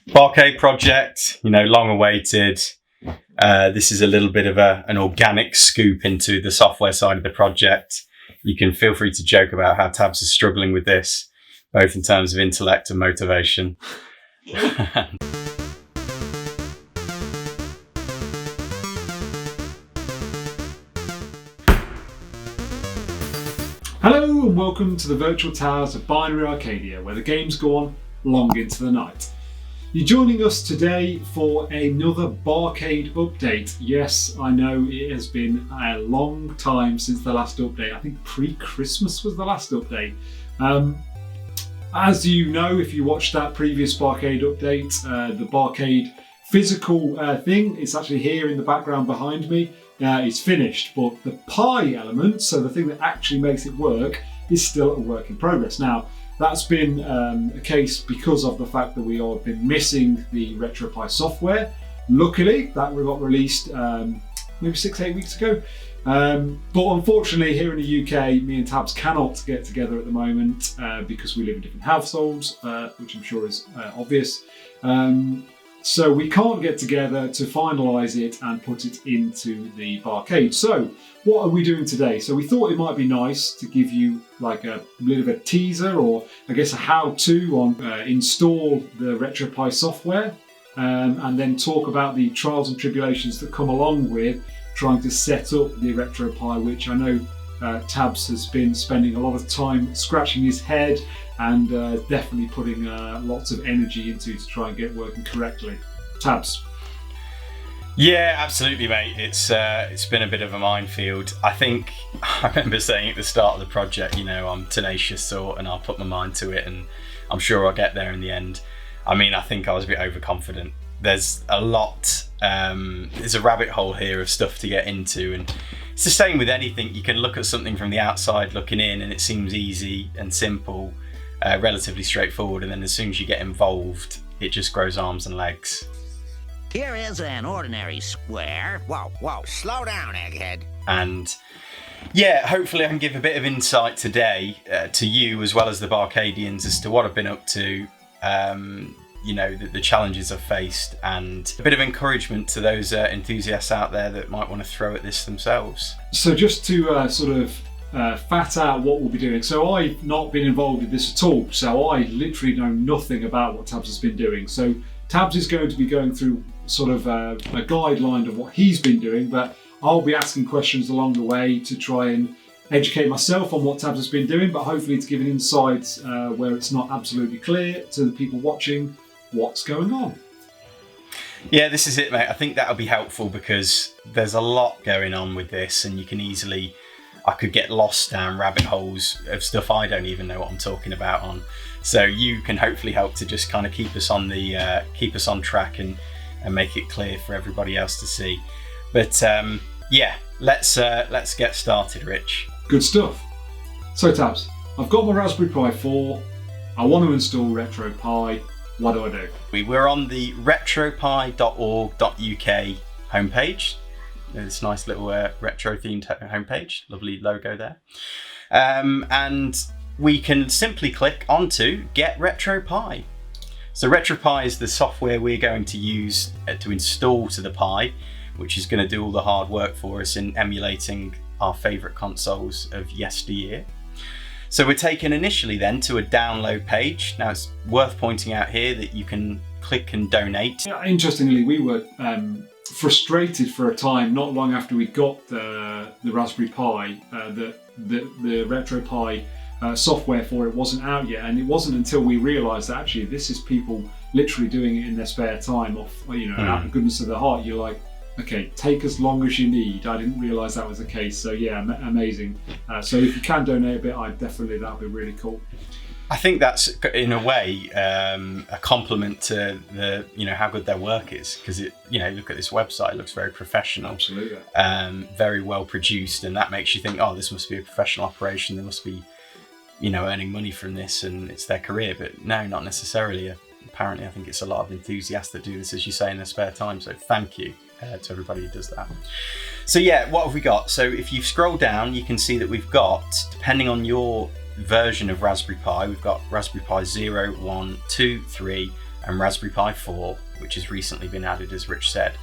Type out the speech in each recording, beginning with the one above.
Barcade project, long awaited. This is a little bit of an organic scoop into the software side of the project. You can feel free to joke about how Tabz is struggling with this, both in terms of intellect and motivation. Hello and welcome to the virtual towers of Binary Arcadia, where the games go on long into the night. You're joining us today for another Barcade update. Yes, I know it has been a long time since the last update. I think pre-Christmas was the last update. As you know, if you watched that previous Barcade update, the Barcade physical thing is actually here in the background behind me. It's finished, but the pie element, so the thing that actually makes it work, is still a work in progress. Now, that's been a case because of the fact that we have been missing the retropie software. Luckily, that got released maybe 6-8 weeks ago. But unfortunately, here in the UK, me and Tabz cannot get together at the moment because we live in different households, which I'm sure is obvious. So we can't get together to finalise it and put it into the Barcade. So what are we doing today? So we thought it might be nice to give you like a bit of a teaser, or I guess a how-to on install the retropie software, and then talk about the trials and tribulations that come along with trying to set up the retropie, which I know Tabz has been spending a lot of time scratching his head and definitely putting lots of energy into to try and get working correctly. Tabz. Yeah, absolutely, mate. It's been a bit of a minefield. I remember saying at the start of the project, I'm tenacious thought and I'll put my mind to it and I'm sure I'll get there in the end. I think I was a bit overconfident. There's a lot, there's a rabbit hole here of stuff to get into, and it's the same with anything. You can look at something from the outside looking in and it seems easy and simple, relatively straightforward, and then as soon as you get involved, it just grows arms and legs. Here is an ordinary square. Whoa, slow down, egghead. And yeah, hopefully I can give a bit of insight today to you as well as the Barcadians as to what I've been up to, the challenges I've faced, and a bit of encouragement to those enthusiasts out there that might want to throw at this themselves. So just to fat out what we'll be doing. So I've not been involved in this at all. So I literally know nothing about what Tabz has been doing. So Tabz is going to be going through sort of a guideline of what he's been doing, but I'll be asking questions along the way to try and educate myself on what Tabz has been doing, but hopefully to give an insight where it's not absolutely clear to the people watching what's going on. Yeah, this is it, mate. I think that'll be helpful because there's a lot going on with this, and I could get lost down rabbit holes of stuff I don't even know what I'm talking about on. So you can hopefully help to just kind of keep us on track and make it clear for everybody else to see. But let's get started, Rich. Good stuff. So Tabz, I've got my Raspberry Pi 4. I want to install RetroPie. What do I do? We're on the retropie.org.uk homepage. This nice little retro themed homepage. Lovely logo there. And we can simply click onto Get RetroPie. So RetroPie is the software we're going to use to install to the Pi, which is going to do all the hard work for us in emulating our favourite consoles of yesteryear. So we're taken initially then to a download page. Now it's worth pointing out here that you can click and donate. Interestingly, we were frustrated for a time, not long after we got the Raspberry Pi, that the RetroPie software for it wasn't out yet, and it wasn't until we realised that actually this is people literally doing it in their spare time, out of the goodness of their heart. You're like, okay, take as long as you need. I didn't realise that was the case. So yeah, amazing. So if you can donate a bit, that'd be really cool. I think that's in a way a compliment to the how good their work is, because it look at this website, it looks very professional. Absolutely. Very well produced, and that makes you think, oh, this must be a professional operation. They must be earning money from this and it's their career. But no, not necessarily. Apparently I think it's a lot of enthusiasts that do this, as you say, in their spare time. So thank you to everybody who does that. So yeah, what have we got? So if you scroll down, you can see that we've got, depending on your version of Raspberry Pi, we've got Raspberry Pi 0, 1, 2, 3, and Raspberry Pi 4, which has recently been added, as Rich said.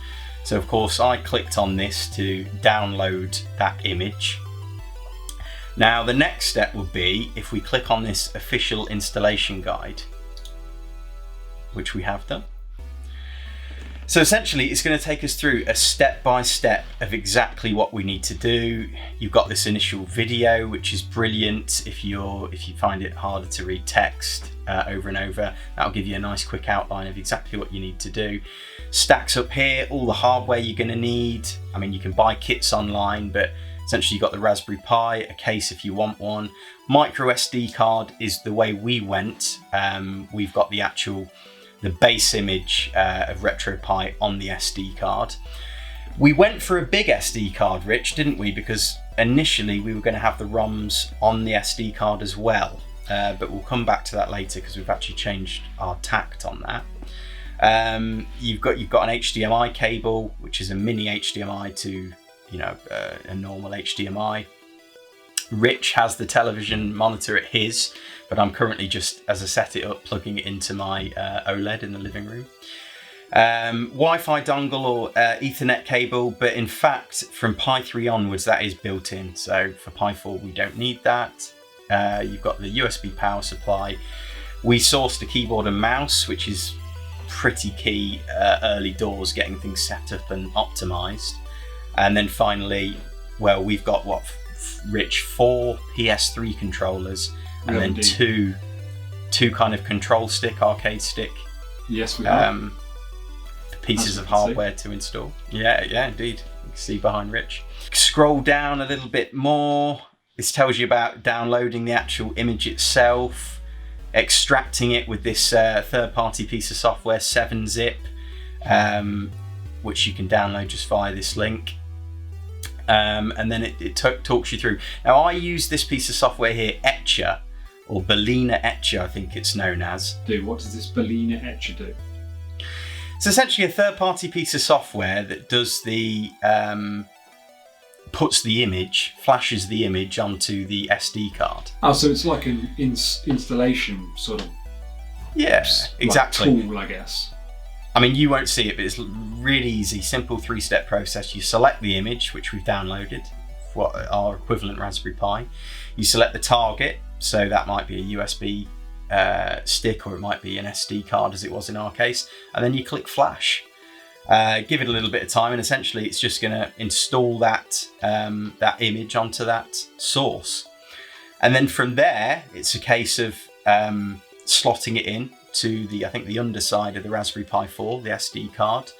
So of course I clicked on this to download that image. Now the next step would be if we click on this official installation guide, which we have done. So essentially it's going to take us through a step-by-step of exactly what we need to do. You've got this initial video, which is brilliant if you find it harder to read text over and over. That'll give you a nice quick outline of exactly what you need to do. Stacks up here, all the hardware you're going to need. I mean, you can buy kits online, but essentially you've got the Raspberry Pi, a case if you want one. Micro SD card is the way we went. We've got the base image of retropie on the SD card. We went for a big SD card, Rich, didn't we? Because initially we were going to have the ROMs on the SD card as well, but we'll come back to that later because we've actually changed our tact on that. You've got an HDMI cable, which is a mini HDMI to a normal HDMI. Rich has the television monitor at his, but I'm currently just, as I set it up, plugging it into my OLED in the living room. Wi-Fi dongle or Ethernet cable, but in fact from Pi 3 onwards that is built in, so for Pi 4 we don't need that. You've got the USB power supply. We sourced a keyboard and mouse, which is pretty key early doors, getting things set up and optimized. And then finally, well, we've got Rich, 4 PS3 controllers, and then two kind of control stick, arcade stick. Yes, we have. Pieces of hardware to install. Yeah, indeed. You can see behind Rich. Scroll down a little bit more. This tells you about downloading the actual image itself, extracting it with this third-party piece of software, 7-Zip, which you can download just via this link. And then it talks you through. Now I use this piece of software here, Etcher, or Berliner Etcher, I think it's known as. What does this Berliner Etcher do? It's essentially a third-party piece of software that does the puts the image, flashes the image onto the SD card. Oh, so it's like an installation sort of. Yeah, exactly. Tool, I guess. I mean, you won't see it, but it's really easy, simple 3-step process. You select the image, which we've downloaded, for our equivalent Raspberry Pi. You select the target, so that might be a USB stick, or it might be an SD card, as it was in our case. And then you click flash. Give it a little bit of time, and essentially it's just going to install that image onto that source. And then from there, it's a case of slotting it in to the underside of the Raspberry Pi 4, the SD card,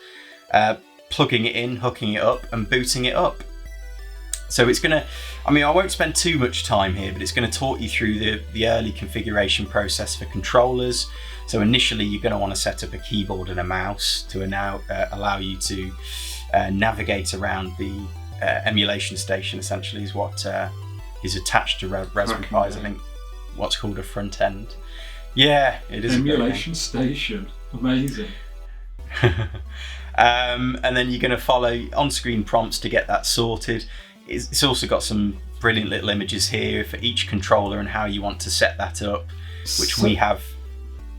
plugging it in, hooking it up, and booting it up. So it's gonna, I won't spend too much time here, but it's gonna talk you through the early configuration process for controllers. So initially you're gonna wanna set up a keyboard and a mouse to allow you to navigate around the emulation station, essentially, is what is attached to Raspberry Pi's, I think, what's called a front end. Yeah, it is. Emulation station, amazing. And then you're going to follow on-screen prompts to get that sorted. It's also got some brilliant little images here for each controller and how you want to set that up, which we have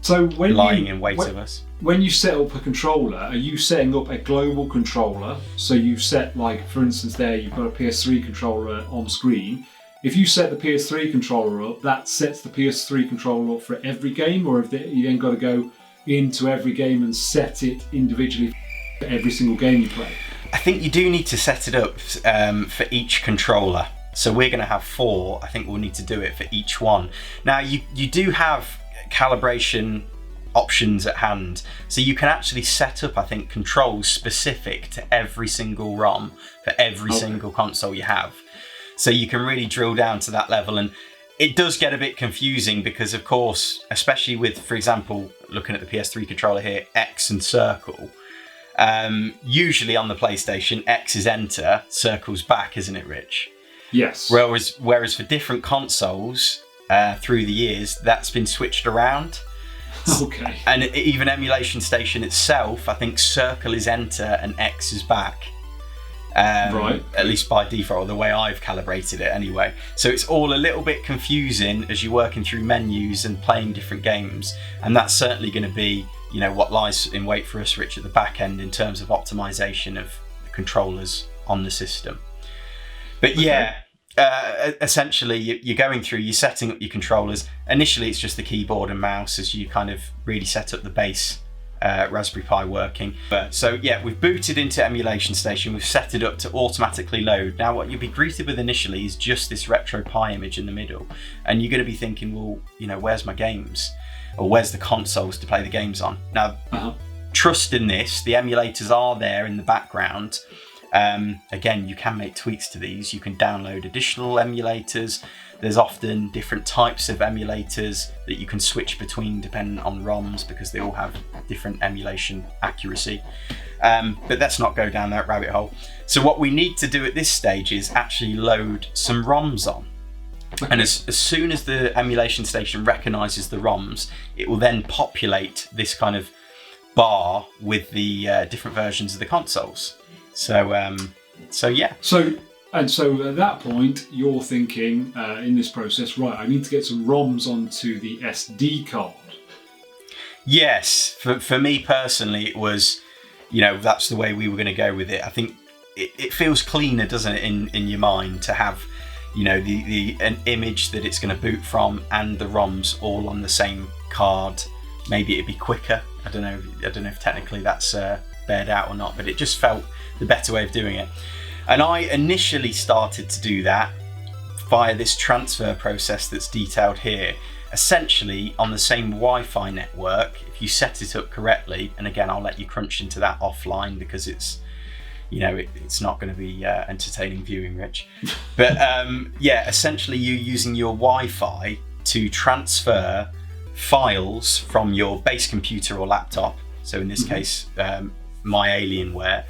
lying in wait of us. When you set up a controller, are you setting up a global controller? So you've set, like, for instance, there you've got a PS3 controller on screen. If you set the PS3 controller up, that sets the PS3 controller up for every game, or have you then got to go into every game and set it individually for every single game you play? I think you do need to set it up for each controller. So we're going to have 4. I think we'll need to do it for each one. Now you do have calibration options at hand, so you can actually set up, I think, controls specific to every single ROM for every single console you have. So you can really drill down to that level, and it does get a bit confusing because, of course, especially with, for example, looking at the PS3 controller here, X and circle. Usually on the PlayStation, X is enter, circle's back, isn't it, Rich? Yes. Whereas for different consoles through the years, that's been switched around. Okay. And even Emulation Station itself, I think circle is enter and X is back. Right. At least by default, the way I've calibrated it anyway. So it's all a little bit confusing as you're working through menus and playing different games, and that's certainly going to be what lies in wait for us, Rich, at the back end in terms of optimization of the controllers on the system. But essentially you're going through, you're setting up your controllers. Initially it's just the keyboard and mouse as you kind of really set up the base Raspberry Pi working. So we've booted into Emulation Station, we've set it up to automatically load. Now what you'll be greeted with initially is just this RetroPie image in the middle, and you're going to be thinking, well, where's my games? Or where's the consoles to play the games on? Now, trust in this, the emulators are there in the background. Again, you can make tweaks to these. You can download additional emulators. There's often different types of emulators that you can switch between depending on ROMs, because they all have different emulation accuracy. But let's not go down that rabbit hole. So what we need to do at this stage is actually load some ROMs on. And as soon as the Emulation Station recognises the ROMs, it will then populate this kind of bar with the different versions of the consoles. So at that point, you're thinking in this process, right, I need to get some ROMs onto the SD card. Yes, for me personally, it was, that's the way we were going to go with it. I think it feels cleaner, doesn't it, in your mind to have, an image that it's going to boot from and the ROMs all on the same card. Maybe it'd be quicker. I don't know if technically that's bared out or not, but it just felt the better way of doing it. And I initially started to do that via this transfer process that's detailed here. Essentially on the same Wi-Fi network, if you set it up correctly, and again I'll let you crunch into that offline because it's it's not going to be entertaining viewing, Rich. But essentially you're using your Wi-Fi to transfer files from your base computer or laptop, so in this case my Alienware,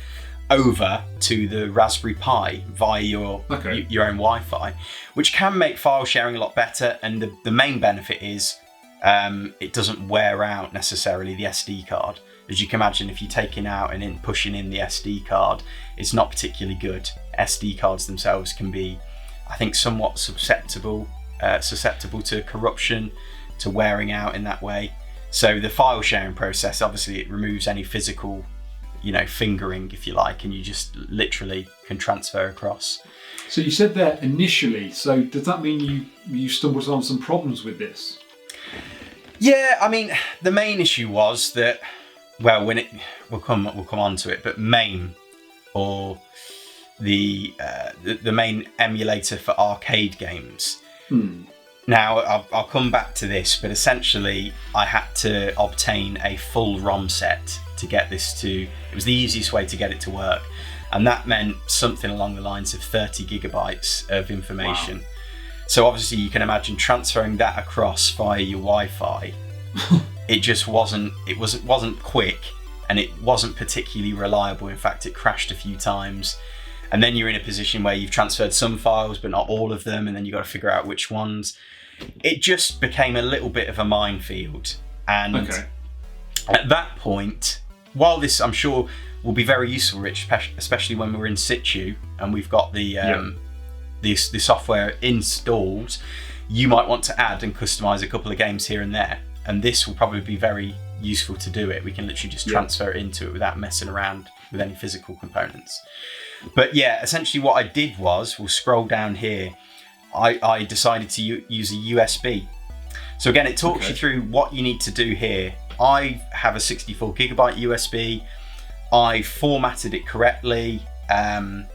over to the Raspberry Pi via your own Wi-Fi, which can make file sharing a lot better. And the main benefit is it doesn't wear out necessarily the SD card. As you can imagine, if you're taking out and pushing in the SD card, it's not particularly good. SD cards themselves can be, I think, somewhat susceptible to corruption, to wearing out in that way. So the file sharing process, obviously it removes any physical fingering, if you like, and you just literally can transfer across. So you said there initially, so does that mean you stumbled on some problems with this? Yeah, I mean, the main issue was that, well, we'll come on to it, but MAME, or the main emulator for arcade games. Now, I'll come back to this, but essentially I had to obtain a full ROM set to get this to, it was the easiest way to get it to work. And that meant something along the lines of 30 gigabytes of information. Wow. So obviously you can imagine transferring that across via your Wi-Fi. It just wasn't quick, and it wasn't particularly reliable. In fact, it crashed a few times. And then you're in a position where you've transferred some files, but not all of them. And then you've got to figure out which ones. It just became a little bit of a minefield. And at that point, while this, I'm sure, will be very useful, Rich, especially when we're in situ and we've got the software installed, you might want to add and customize a couple of games here and there. And this will probably be very useful to do it. We can literally just transfer it into it without messing around with any physical components. But yeah, essentially what I did was, we'll scroll down here, I decided to use a USB. So again, it talks you through what you need to do here. I have a 64 gigabyte USB. I formatted it correctly. And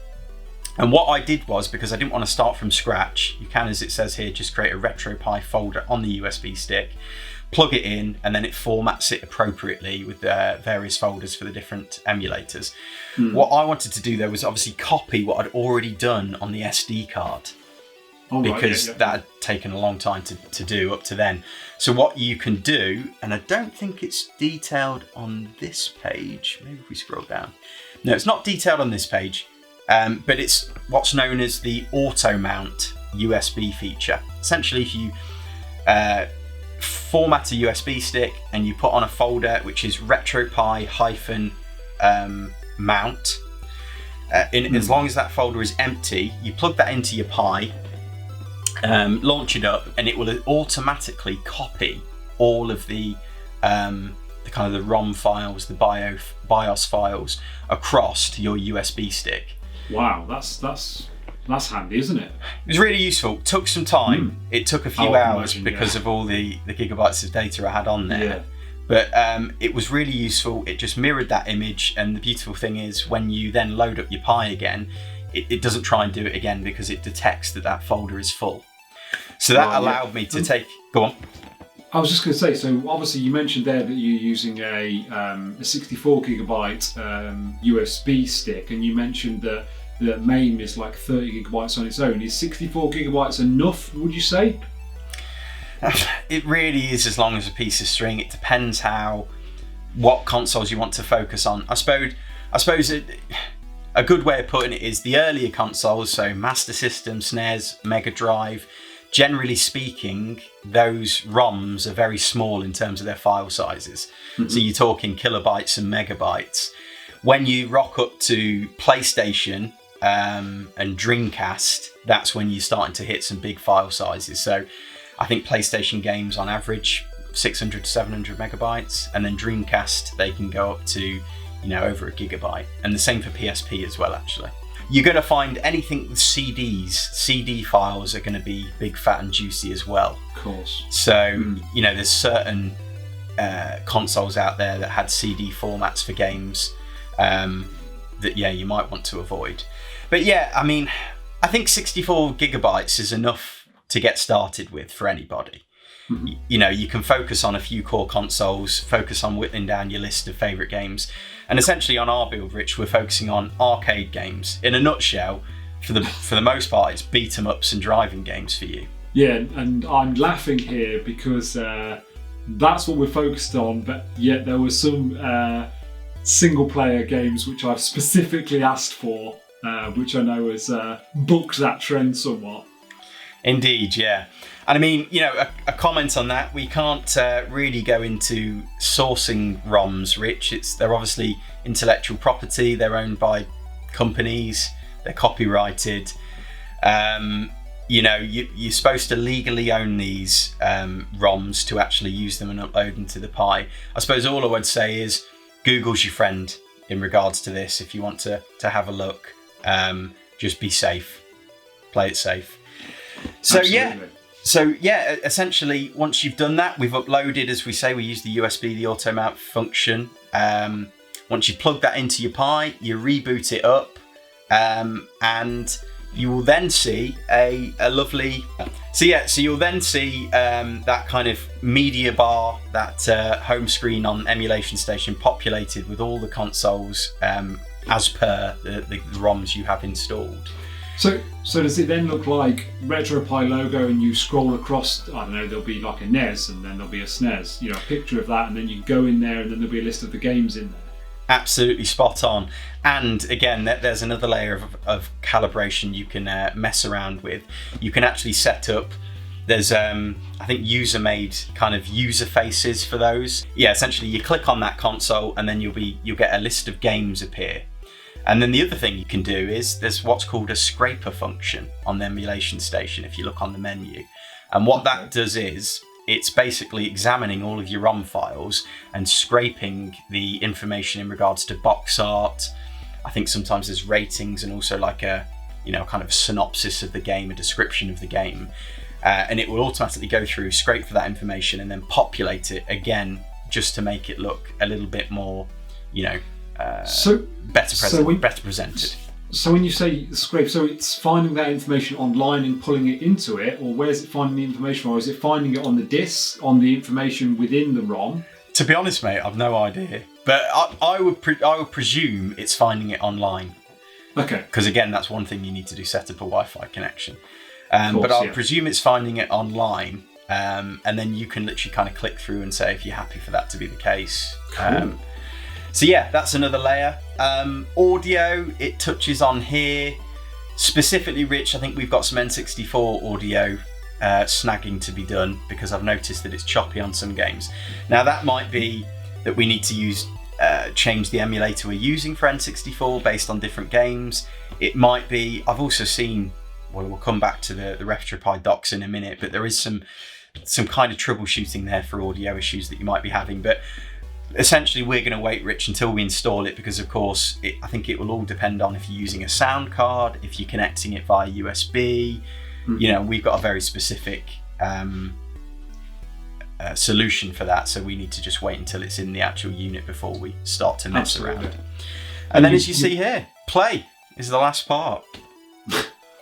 what I did was, because I didn't want to start from scratch, you can, as it says here, just create a RetroPie folder on the USB stick, plug it in, and then it formats it appropriately with various folders for the different emulators. What I wanted to do though was obviously copy what I'd already done on the SD card, because that had taken a long time to do up to then. So what you can do, and I don't think it's detailed on this page, maybe if we scroll down. No, it's not detailed on this page, but it's what's known as the auto mount USB feature. Essentially, if you format a USB stick and you put on a folder which is retropie mount, as long as that folder is empty, you plug that into your Pi, launch it up, and it will automatically copy all of the kind of the ROM files, the BIOS files across to your USB stick. Wow, that's handy, isn't it? It was really useful. Took some time. It took a few hours because of all the gigabytes of data I had on there. Yeah. But it was really useful. It just mirrored that image, and the beautiful thing is when you then load up your Pi again, it doesn't try and do it again because it detects that folder is full. So that allowed me to take... Go on. I was just going to say, so obviously you mentioned there that you're using a 64 gigabyte USB stick, and you mentioned that MAME is like 30 gigabytes on its own. Is 64 gigabytes enough, would you say? It really is, as long as a piece of string. It depends what consoles you want to focus on. I suppose a good way of putting it is the earlier consoles, so Master System, SNES, Mega Drive. Generally speaking, those ROMs are very small in terms of their file sizes. Mm-hmm. So you're talking kilobytes and megabytes. When you rock up to PlayStation and Dreamcast, that's when you're starting to hit some big file sizes. So I think PlayStation games on average 600 to 700 megabytes, and then Dreamcast they can go up to over a gigabyte, and the same for PSP as well. Actually, you're going to find anything with CDs. CD files are going to be big, fat, and juicy as well. Of course. So there's certain consoles out there that had CD formats for games that you might want to avoid. But I think 64 gigabytes is enough to get started with for anybody. Mm-hmm. You can focus on a few core consoles, focus on whittling down your list of favourite games. And essentially on our build, Rich, we're focusing on arcade games. In a nutshell, for the most part, it's beat 'em ups and driving games for you. Yeah, and I'm laughing here because that's what we're focused on, but yet there were some single player games which I've specifically asked for, which I know has booked that trend somewhat. Indeed, yeah. And a comment on that, we can't really go into sourcing ROMs, Rich. They're obviously intellectual property, they're owned by companies, they're copyrighted. You're supposed to legally own these ROMs to actually use them and upload them to the Pi. I suppose all I would say is Google's your friend in regards to this. If you want to have a look, just be safe, play it safe. So essentially once you've done that, we've uploaded, as we say, we use the USB, the auto mount function. Once you plug that into your Pi, you reboot it up, and you will then see a lovely... So you'll then see that kind of media bar, that home screen on Emulation Station populated with all the consoles as per the ROMs you have installed. So does it then look like RetroPie logo, and you scroll across, I don't know, there'll be like a NES and then there'll be a SNES, a picture of that, and then you go in there and then there'll be a list of the games in there? Absolutely spot on. And again, there's another layer of calibration you can mess around with. You can actually set up, there's I think user-made kind of user faces for those. Yeah, essentially you click on that console and then you'll get a list of games appear. And then the other thing you can do is there's what's called a scraper function on the Emulation Station if you look on the menu. And what that does is it's basically examining all of your ROM files and scraping the information in regards to box art. I think sometimes there's ratings and also like a kind of a synopsis of the game, a description of the game. And it will automatically go through, scrape for that information, and then populate it again just to make it look a little bit more, better presented. So when you say scrape, so it's finding that information online and pulling it into it, or where's it finding the information from? Or is it finding it on the disk, on the information within the ROM? To be honest, mate, I've no idea. But I would presume it's finding it online. Okay. Because again, that's one thing you need to do, set up a Wi-Fi connection. But I'll presume it's finding it online, and then you can literally kind of click through and say if you're happy for that to be the case. Cool. So yeah, that's another layer. Audio, it touches on here. Specifically, Rich, I think we've got some N64 audio snagging to be done because I've noticed that it's choppy on some games. Now that might be that we need to change the emulator we're using for N64 based on different games. It might be, I've also seen, well, we'll come back to the RetroPie docs in a minute, but there is some kind of troubleshooting there for audio issues that you might be having. But essentially we're going to wait, Rich, until we install it, because of course I think it will all depend on if you're using a sound card, if you're connecting it via USB. You know, we've got a very specific solution for that, so we need to just wait until it's in the actual unit before we start to mess around. And then, as you see here, play is the last part.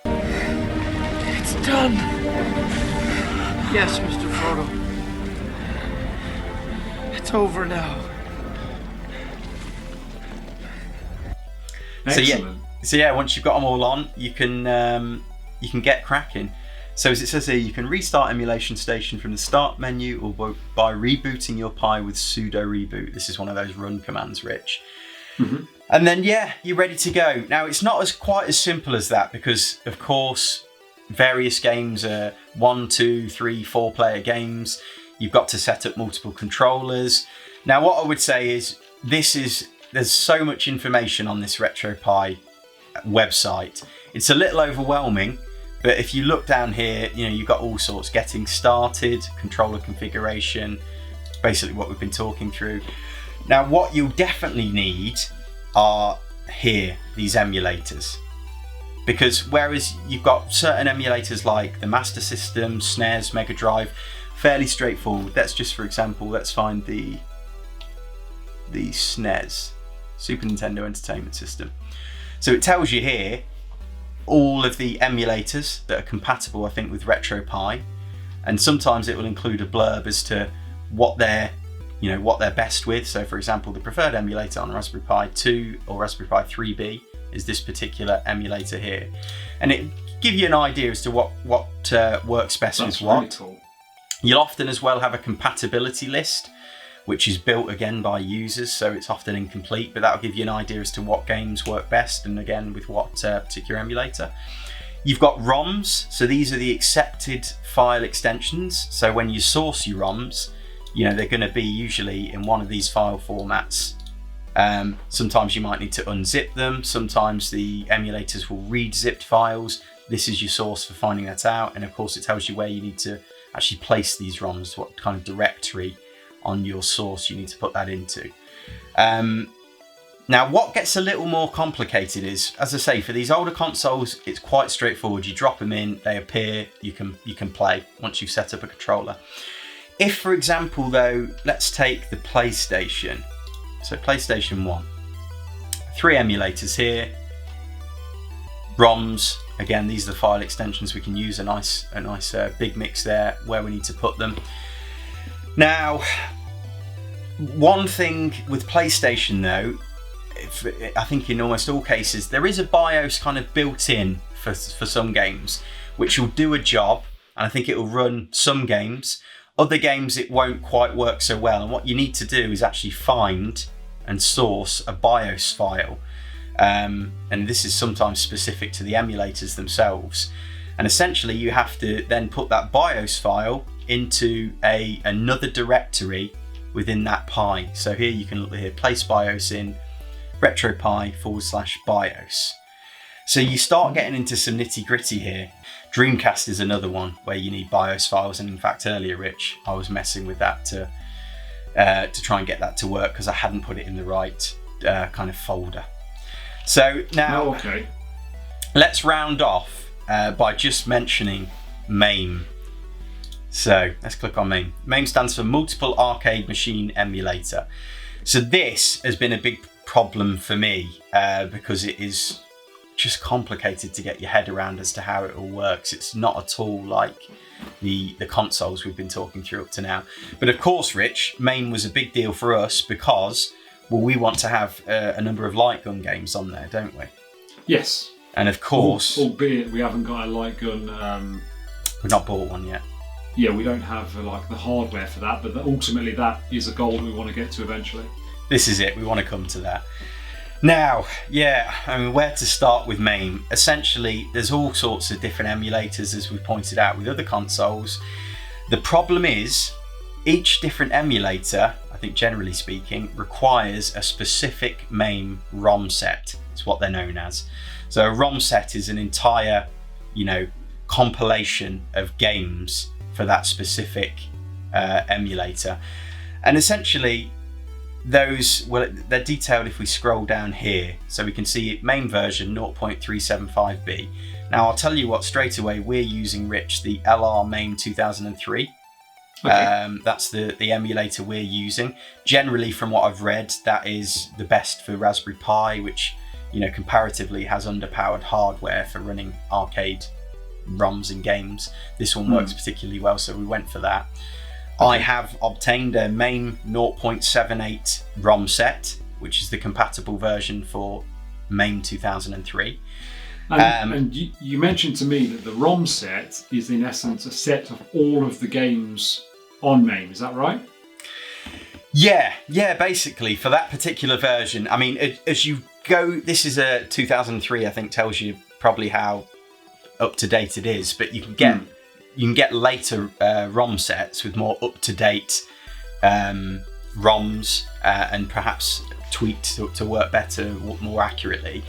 It's done. Yes, Mr. Frodo. It's over now. Excellent. So yeah, once you've got them all on, you can get cracking. So as it says here, you can restart Emulation Station from the start menu or by rebooting your Pi with sudo reboot. This is one of those run commands, Rich. And then yeah, you're ready to go. Now it's not quite as simple as that, because of course various games are 1, 2, 3, 4 player games. You've got to set up multiple controllers. Now what I would say is there's so much information on this RetroPie website. It's a little overwhelming, but if you look down here, you know, you've got all sorts: getting started, controller configuration, basically what we've been talking through. Now what you'll definitely need are here, these emulators. Because whereas you've got certain emulators like the Master System, SNES, Mega Drive, fairly straightforward. Let's just, for example, let's find the SNES, Super Nintendo Entertainment System. So it tells you here all of the emulators that are compatible, I think, with RetroPie, and sometimes it will include a blurb as to what they're best with. So for example, the preferred emulator on Raspberry Pi 2 or Raspberry Pi 3B is this particular emulator here, and it give you an idea as to what works best with what. Really cool. You'll often as well have a compatibility list, which is built again by users, so it's often incomplete, but that'll give you an idea as to what games work best, and again with what particular emulator. You've got ROMs, so these are the accepted file extensions. So when you source your ROMs, you know, they're going to be usually in one of these file formats. Sometimes you might need to unzip them. Sometimes the emulators will read zipped files. This is your source for finding that out. And of course it tells you where you need to actually place these ROMs, what kind of directory on your source you need to put that into. Now what gets a little more complicated is, as I say, for these older consoles it's quite straightforward. You drop them in, they appear, you can play once you've set up a controller. If, for example, though, let's take the PlayStation. So PlayStation 1, 3 emulators here, ROMs. Again, these are the file extensions we can use. A nice big mix there where we need to put them. Now, one thing with PlayStation though, I think in almost all cases, there is a BIOS kind of built in for some games, which will do a job, and I think it will run some games. Other games it won't quite work so well, and what you need to do is actually find and source a BIOS file. And this is sometimes specific to the emulators themselves. And essentially you have to then put that BIOS file into another directory within that Pi. So here you can look here, place BIOS in retropie/BIOS. So you start getting into some nitty gritty here. Dreamcast is another one where you need BIOS files, and in fact earlier, Rich, I was messing with that to try and get that to work because I hadn't put it in the right kind of folder. So now let's round off by just mentioning MAME. So let's click on MAME. MAME stands for Multiple Arcade Machine Emulator. So this has been a big problem for me because it is just complicated to get your head around as to how it all works. It's not at all like the consoles we've been talking through up to now. But of course, Rich, MAME was a big deal for us because, well, we want to have a number of light gun games on there, don't we? Yes. And of course, albeit we haven't got a light gun. We've not bought one yet. Yeah, we don't have like the hardware for that, but ultimately that is a goal that we want to get to eventually. This is it. We want to come to that. Now, yeah, I mean, where to start with MAME? Essentially, there's all sorts of different emulators, as we pointed out with other consoles. The problem is, each different emulator, I think generally speaking, requires a specific MAME ROM set. It's what they're known as. So a ROM set is an entire, compilation of games for that specific emulator. And essentially, those, well, they're detailed if we scroll down here. So we can see main version 0.375b. Now I'll tell you what, straight away we're using, Rich, the LR main 2003. Okay. That's the emulator we're using. Generally, from what I've read, that is the best for Raspberry Pi, which, you know, comparatively has underpowered hardware for running arcade ROMs and games. This one works particularly well, so we went for that. Okay. I have obtained a MAME 0.78 ROM set, which is the compatible version for MAME 2003. And you mentioned to me that the ROM set is in essence a set of all of the games on MAME, is that right? Yeah, basically for that particular version. I mean, as you go, this is a 2003, I think tells you probably how up to date it is, but you can get later ROM sets with more up to date ROMs and perhaps tweaked to work better, more accurately.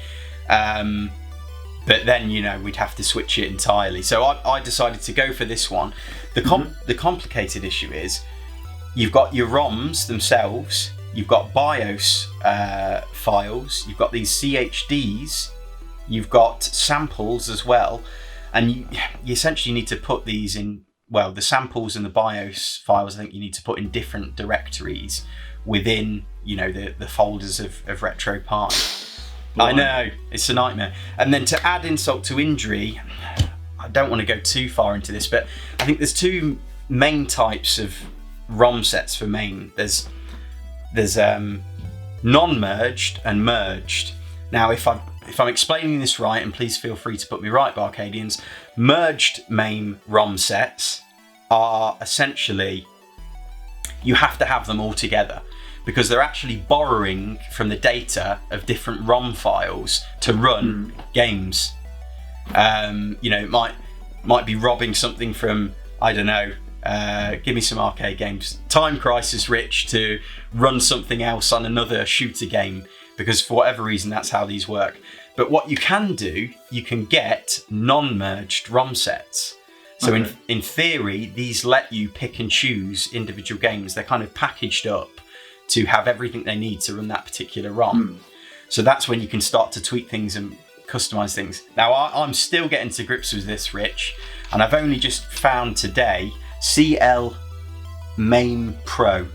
But then, you know, we'd have to switch it entirely. So I decided to go for this one. The complicated issue is you've got your ROMs themselves, you've got BIOS files, you've got these CHDs, you've got samples as well. And you essentially need to put these in, well, the samples and the BIOS files, I think you need to put in different directories within, you know, the folders of retropie. I know, it's a nightmare. And then to add insult to injury, I don't want to go too far into this, but I think there's two main types of ROM sets for MAME. There's non-merged and merged. Now, if I'm explaining this right, and please feel free to put me right, BArcadians, merged MAME ROM sets are essentially, you have to have them all together, because they're actually borrowing from the data of different ROM files to run games. You know, it might be robbing something from, I don't know, give me some arcade games, Time Crisis, Rich, to run something else on another shooter game, because for whatever reason that's how these work. But what you can do, you can get non-merged ROM sets. So in theory, these let you pick and choose individual games. They're kind of packaged up to have everything they need to run that particular ROM. So that's when you can start to tweak things and customize things. Now, I'm still getting to grips with this, Rich, and I've only just found today CL MAME Pro.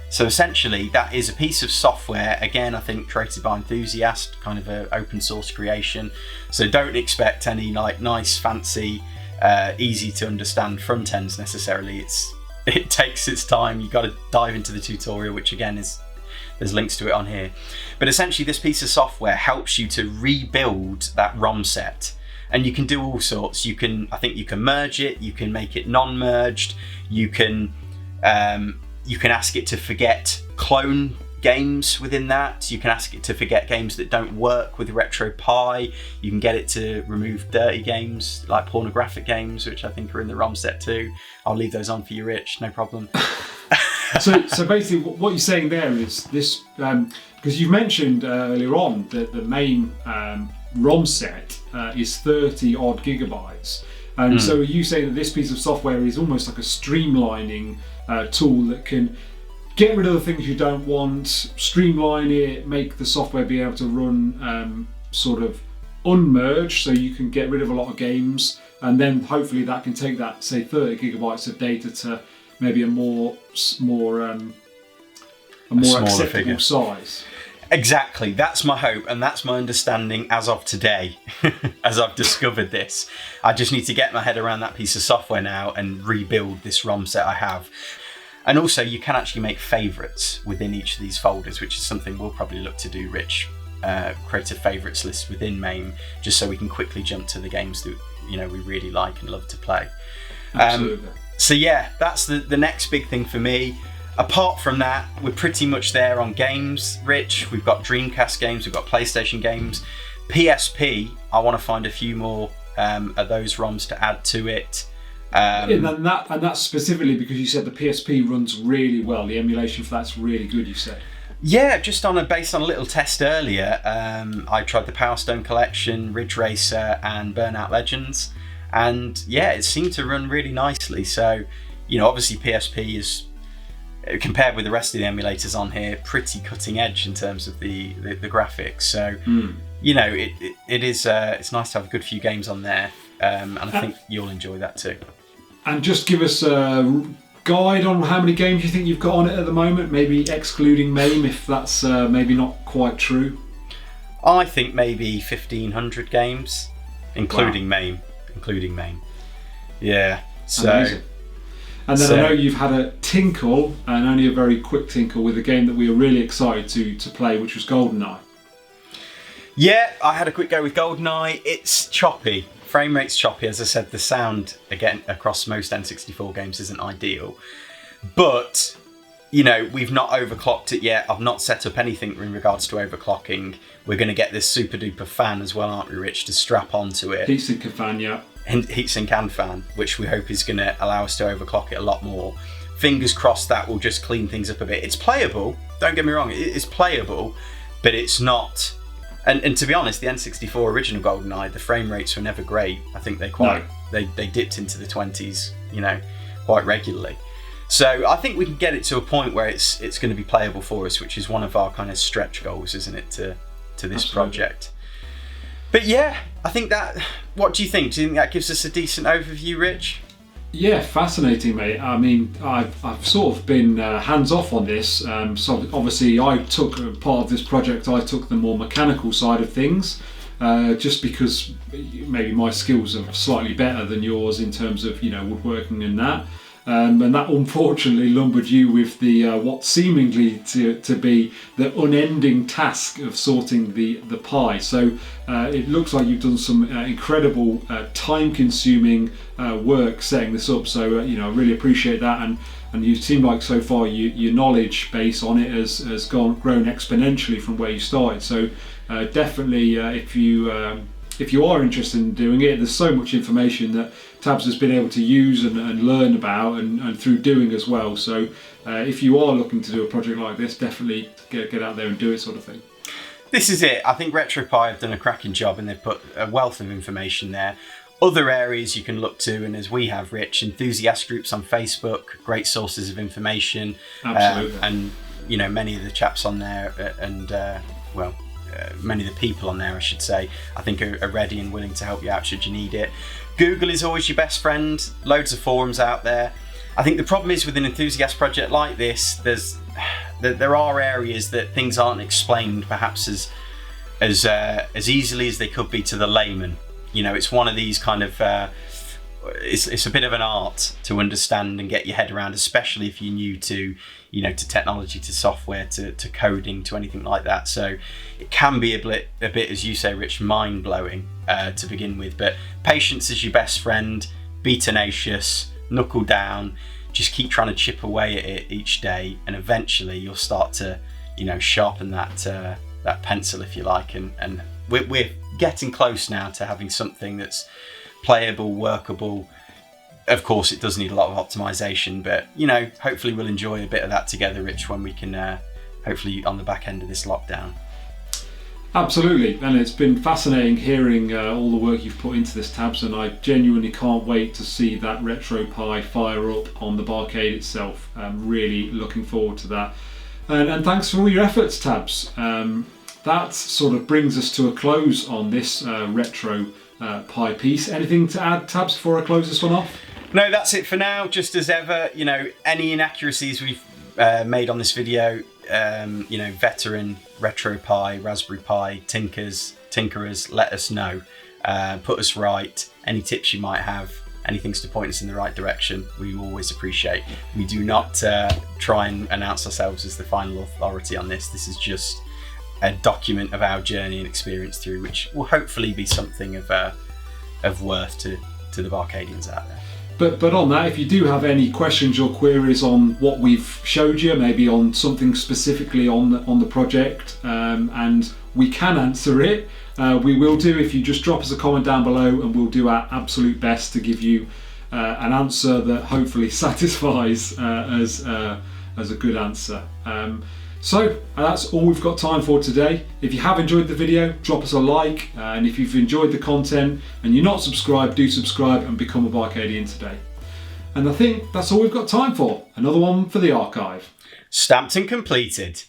So essentially, that is a piece of software, again, I think created by Enthusiast, kind of an open source creation. So don't expect any like nice, fancy, easy to understand front ends necessarily. It takes its time. You've got to dive into the tutorial, which again there's links to it on here. But essentially this piece of software helps you to rebuild that ROM set. And you can do all sorts. I think you can merge it, you can make it non-merged, you can ask it to forget clone games within that. You can ask it to forget games that don't work with RetroPie. You can get it to remove dirty games, like pornographic games, which I think are in the ROM set too. I'll leave those on for you, Rich, no problem. So basically what you're saying there is this, because you mentioned earlier on that the main ROM set is 30 odd gigabytes. And so are you saying that this piece of software is almost like a streamlining tool that can get rid of the things you don't want, streamline it, make the software be able to run sort of unmerged, so you can get rid of a lot of games, and then hopefully that can take that, say, 30 gigabytes of data to maybe a more acceptable figure. Size. Exactly, that's my hope, and that's my understanding as of today, as I've discovered this. I just need to get my head around that piece of software now and rebuild this ROM set I have. And also, you can actually make favourites within each of these folders, which is something we'll probably look to do, Rich. Create a favourites list within MAME, just so we can quickly jump to the games that, you know, we really like and love to play. Absolutely. So yeah, that's the next big thing for me. Apart from that, we're pretty much there on games, Rich. We've got Dreamcast games, we've got PlayStation games. PSP, I want to find a few more of those ROMs to add to it. And that's specifically because you said the PSP runs really well. The emulation for that's really good, you said. Yeah, just based on a little test earlier, I tried the Power Stone Collection, Ridge Racer, and Burnout Legends, and yeah, it seemed to run really nicely. So, you know, obviously PSP compared with the rest of the emulators on here, pretty cutting edge in terms of the graphics. So you know, it is it's nice to have a good few games on there, and I think you'll enjoy that too. And just give us a guide on how many games you think you've got on it at the moment, maybe excluding MAME, if that's maybe not quite true. I think maybe 1,500 games, including MAME. Yeah. So. Amazing. And then I know you've had a tinkle, and only a very quick tinkle, with a game that we were really excited to play, which was GoldenEye. Yeah, I had a quick go with GoldenEye. It's choppy. Frame rate's choppy. As I said, the sound, again, across most N64 games isn't ideal. But, you know, we've not overclocked it yet. I've not set up anything in regards to overclocking. We're going to get this super duper fan as well, aren't we, Rich, to strap onto it. Heatsink fan, yeah. Heatsink and fan, which we hope is going to allow us to overclock it a lot more. Fingers crossed that will just clean things up a bit. It's playable, don't get me wrong, it's playable, but it's not... And to be honest, the N64 original GoldenEye, the frame rates were never great. I think they dipped into the 20s, you know, quite regularly. So I think we can get it to a point where it's going to be playable for us, which is one of our kind of stretch goals, isn't it, to this project. But yeah, I think that... What do you think? Do you think that gives us a decent overview, Rich? Yeah, fascinating, mate. I mean, I've sort of been hands-off on this. So obviously, I took part of this project. I took the more mechanical side of things, just because maybe my skills are slightly better than yours in terms of, you know, woodworking and that. And that unfortunately lumbered you with the what seemingly to be the unending task of sorting the pie. So it looks like you've done some incredible time-consuming work setting this up. So you know, I really appreciate that, and you seem like so far your knowledge base on it has grown exponentially from where you started. So definitely, if you are interested in doing it, there's so much information that Tabz has been able to use and learn about and through doing as well. So if you are looking to do a project like this, definitely get out there and do it, sort of thing. This is it. I think RetroPie have done a cracking job, and they've put a wealth of information there. Other areas you can look to, and as we have, Rich, enthusiast groups on Facebook, great sources of information. Absolutely. And you know, many of the chaps on there and many of the people on there, I should say, I think are ready and willing to help you out should you need it. Google is always your best friend. Loads of forums out there. I think the problem is with an enthusiast project like this, there are areas that things aren't explained perhaps as easily as they could be to the layman. You know, it's one of these kind of it's a bit of an art to understand and get your head around, especially if you're new to, you know, to technology, to software, to coding, to anything like that. So it can be a bit, as you say, Rich, mind-blowing to begin with. But patience is your best friend. Be tenacious, knuckle down, just keep trying to chip away at it each day, and eventually you'll start to, you know, sharpen that pencil, if you like. And we're getting close now to having something that's playable, workable. Of course, it does need a lot of optimization, but you know, hopefully we'll enjoy a bit of that together, Rich, when we can hopefully on the back end of this lockdown. Absolutely, and it's been fascinating hearing all the work you've put into this, Tabz, and I genuinely can't wait to see that RetroPie fire up on the Barcade itself. I'm really looking forward to that, and thanks for all your efforts, Tabz. That sort of brings us to a close on this RetroPie piece. Anything to add, Tabz, before I close this one off? No, that's it for now. Just as ever, you know, any inaccuracies we've made on this video, you know, veteran RetroPie, Raspberry Pi tinkerers, let us know. Put us right. Any tips you might have, any things to point us in the right direction, we always appreciate. We do not try and announce ourselves as the final authority on this. This is just a document of our journey and experience through, which will hopefully be something of worth to the Barcadians out there. But on that, if you do have any questions or queries on what we've showed you, maybe on something specifically on the project, and we can answer it, we will do. If you just drop us a comment down below, and we'll do our absolute best to give you an answer that hopefully satisfies as a good answer. So that's all we've got time for today. If you have enjoyed the video, drop us a like, and if you've enjoyed the content and you're not subscribed, do subscribe and become a Barcadian today. And I think that's all we've got time for. Another one for the archive. Stamped and completed.